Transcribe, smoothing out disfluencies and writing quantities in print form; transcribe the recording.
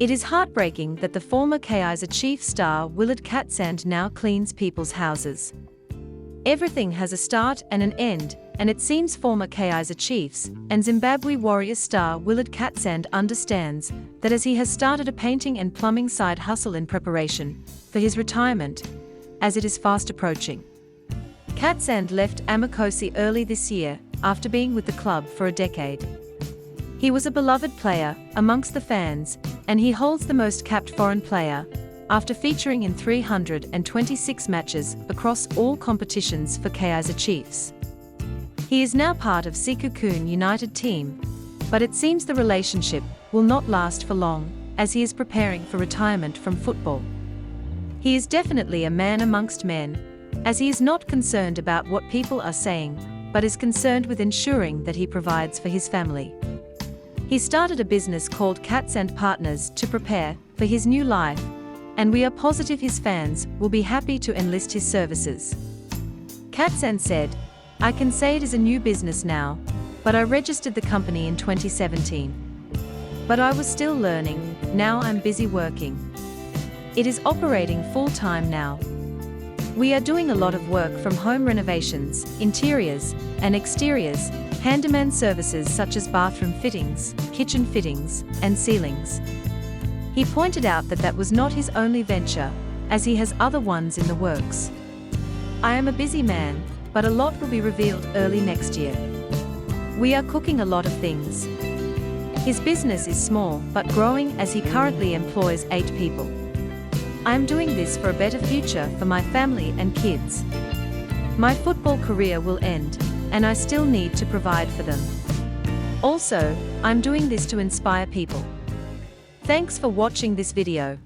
It is heartbreaking that the former Kaizer Chiefs star Willard Katsande now cleans people's houses. Everything has a start and an end, and it seems former Kaizer Chiefs and Zimbabwe Warriors star Willard Katsande understands that, as he has started a painting and plumbing side hustle in preparation for his retirement, as it is fast approaching. Katsande left Amakhosi early this year after being with the club for a decade. He was a beloved player amongst the fans, and he holds the most capped foreign player after featuring in 326 matches across all competitions for Kaizer Chiefs. He is now part of Sekhukhune United team, but it seems the relationship will not last for long, as he is preparing for retirement from football. He is definitely a man amongst men, as he is not concerned about what people are saying, but is concerned with ensuring that he provides for his family. He started a business called Katsande Partners to prepare for his new life, and we are positive his fans will be happy to enlist his services. Katsande said, "I can say it is a new business now, but I registered the company in 2017. But I was still learning, now I'm busy working. It is operating full-time now. We are doing a lot of work from home renovations, interiors and exteriors, handyman services such as bathroom fittings, kitchen fittings, and ceilings." He pointed out that that was not his only venture, as he has other ones in the works. "I am a busy man, but a lot will be revealed early next year. We are cooking a lot of things." His business is small but growing, as he currently employs 8 people. "I am doing this for a better future for my family and kids. My football career will end, and I still need to provide for them. Also, I'm doing this to inspire people." Thanks for watching this video.